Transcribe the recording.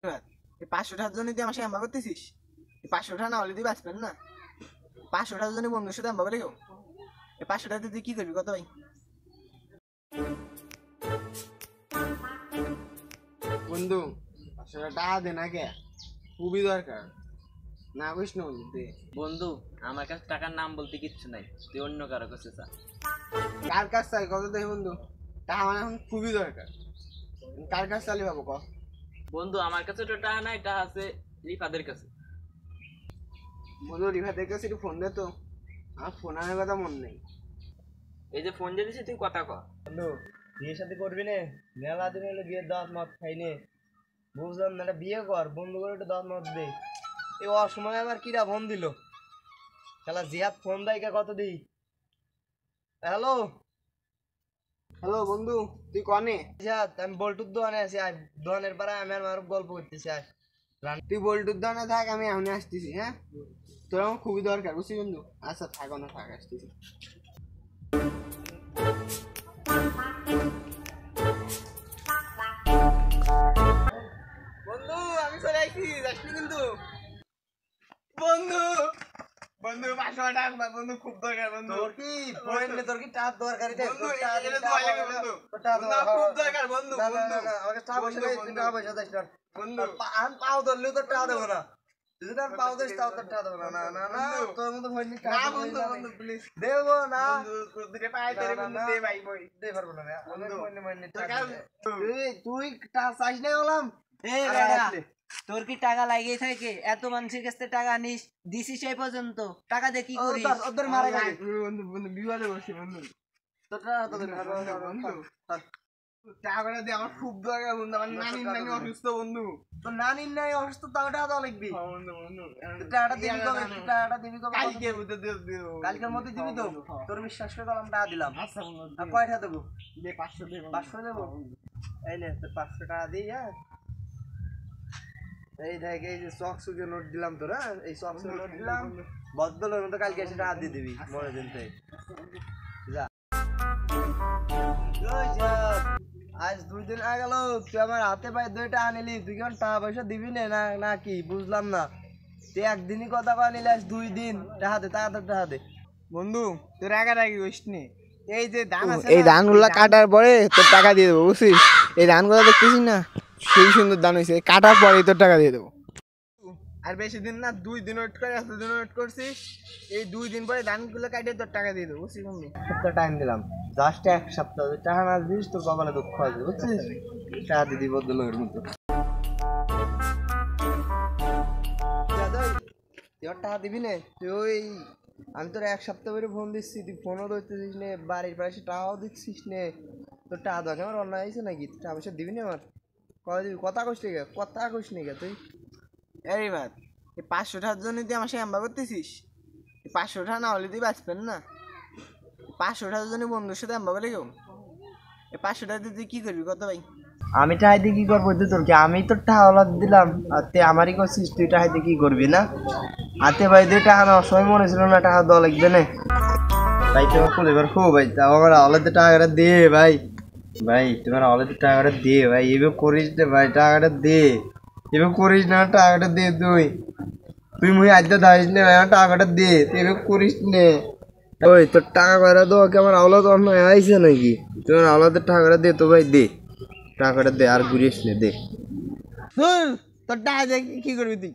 এই 500 টাকার জন্য তুই আমার সাথে এমবা করতেছিস? এই 500 টাকা না হলে তুই বাঁচবেন না। 500 টাকার জন্য বন্ধুর সাথে এমবা করে কেউ? এই 500 টাকা তুই কি করবি কত ভাই? বন্ধু 500 টাকা দে না কে, খুবই দরকার। না কইস না বন্ধু, দে। বন্ধু আমার কাছে টাকার নাম বলতে কিচ্ছু নাই, তুই অন্য কারো কাছে চা। কার কাছ চাই কত দে বন্ধু, টাকা আমার এখন খুবই দরকার। কার কাছ চালি পাবো ক? বন্ধু আমার কাছে তো টাকা নাই, টাকা আছে রিফাদের কাছে। বন্ধু রিফাদের কাছে একটু ফোন দে তো, আমার ফোন আনার কথা মন নেই। এই যে ফোন দিয়েছি তুই কথা কর। বন্ধু বিয়ে শাদী করবি নে? মেলা দিন হলো বিয়ের দাওয়াত মত খাই নে। বুঝলাম না, একটা বিয়ে কর, বন্ধু করে একটু দাওয়াত মত দে। এই অসময় আমার কিরা ফোন দিল, খেলা জিহাদ ফোন দেয় কে কত দিই। হ্যালো হ্যালো বন্ধু, তুই কনে? জিহাদ, আমি বল্টুর দোকানে আছি, আয় দোকানের পাড়ায় আমি আর মারুফ গল্প করতেছি। আয় তুই বল্টুর দোকানে থাক, আমি এখনই আসতেছি। হ্যাঁ, তোর আমার খুবই দরকার, বুঝছি বন্ধু? আচ্ছা থাক, না থাক, আসতেছি। বন্ধু আমি চলে আসছি, যাসনি কিন্তু। বন্ধু বন্ধু 500 টাকা বন্ধু, খুব দরকার বন্ধু। তোর কি ফোন নে, তোর কি টাকা দরকারি রে? বন্ধু এটা তো লাগে বন্ধু, খুব দরকার বন্ধু। বন্ধু আমাকে টাকা পয়সা দেই, টাকা পয়সা দেই না বন্ধু, আমি পাও ধরলেও তোর টাকা দেবো না। যদি তার পাও দিস তাও তোর টাকা দেবো না। না না না, তোর মতো ফোন নিয়ে না বন্ধু, বন্ধু প্লিজ দেবো না। বন্ধু, দুটো পায়ে ধরে বন্ধু, দে ভাই বই, দে পারবো না বন্ধু। তুই টাকা চাইস নাই বললাম। এই বেটা, তোর কি টাকা লাগিয়ে থাকে? এত মানুষের কাছে টাকা নিস, দিছিস এই পর্যন্ত, টাকা দিয়ে কি করিস? ওদের মারা গেছে বন্ধু, বন্ধু বিবাদে বসি বন্ধু। তোর টাকা তোদের বন্ধু টাকাটা দে, আমার খুব দরকার বন্ধু, আমার নানি নানি অসুস্থ বন্ধু। তোর নানির নাই অসুস্থ, তাও টাকা দেওয়া লাগবি। বন্ধু বন্ধু টাকাটা দিবি কবে? টাকাটা দিবি কবে? কালকে বুঝতে দিও। কালকের মধ্যে দিবি তো? তোর বিশ্বাস করে আমি টাকা দিলাম। আচ্ছা বন্ধু, আর কয়টা দেবো? দে 500 দে। 500 দেবো? এই নে তোর 500 টাকা দিই। হ্যাঁ, এই দেখ, এই যে চকসুকে নোট দিলাম তোর। হ্যাঁ, এই চকসুকে নোট দিলাম, বদলের মতো কালকে এসে টাকা দিয়ে দিবি মনে দিন থেকে। যা। আজ 2 দিন আগে গেল, তুই আমার হাতে পায়ে 2 টাকা নিলি, তুই কেমন টাকা পয়সা দিবি না না কি বুঝলাম না। তুই একদিনই কথা কয় নিলি, আজ 2 দিন টাকা দে, টাকা দে। বন্ধু তোর রাগারাগি করিস নি, এই যে ধান আছে, এই ধানগুলা কাটার পরে তোর টাকা দিয়ে দেবো, বুঝছিস? এই ধানগুলো দেখতেছিস না, সেই সুন্দর ধান হয়েছে, কাটার পরে তোর টাকা দিয়ে দেবো। আর বেশি দিন না, 2 দিন ওয়েট করে, এতদিন ওয়েট করছিস, এই 2 দিন পরে ধানগুলো কাটিয়ে তোর টাকা দিয়ে দেবো, বুঝছিস বন্ধু? সপ্তাহ টাইম দিলাম, জাস্ট 1 সপ্তাহ। টাকা না দিস তোর কপালে দুঃখ আছে, বুঝছিস? টাকা দিদি বদলের মতো। তুই টাকা দিবি না? তুই আমি তোর 1 সপ্তাহ ধরে ফোন দিচ্ছি, তুই ফোনও ধরতেছিস নে, বাড়ির পাশে টাকাও দিচ্ছিস নে। তোর টাকা দেওয়া আমার অন্যায় হয়েছে নাকি? টাকা পয়সা দিবি না আমার? কবে দিবি? কথা কইস নি গে, কথা কইস নি গে তুই? এই বাদ, এই 500 টাকার জন্য তুই আমার সাথে এমবা করতেছিস? এই 500 টাকা না হলে তুই বাঁচবেন না। 500 টাকার জন্য বন্ধুর সাথে এমবা করে কেউ? এই 500 টাকা দিয়ে তুই কি করবি কত ভাই? আমি টাকা দিয়ে কি করবো তোর কি? আমি তোর টাকা দিলাম আর তুই আমারই করছিস, তুই টাকা দিয়ে কি করবি না? হাতে ভাই 2 টাকা না, সময় মনে ছিল না টাকা দেওয়া লাগবে না ভাই। তোমার খুব এবার খুব ভাই, তাও আমার আলাদা টাকাটা দে ভাই। ভাই তোমার আলাদা টাকাটা দে ভাই, এবার করিস না ভাই, টাকাটা দে, এবার করিস না, টাকাটা দে। তুই মুই আজ দাঁড়িস না ভাই, আমার টাকাটা দে, তুই এবার করিস নে। ওই তোর টাকা কয়টা দেওয়া কি আমার আলাদা অন্যায় আইছে নাকি? তোমার আলাদা টাকাটা দে তো ভাই, দে টাকাটা দে, আর ঘুরিস নে, দে। তোর টাকা দিয়ে কি করবি তুই?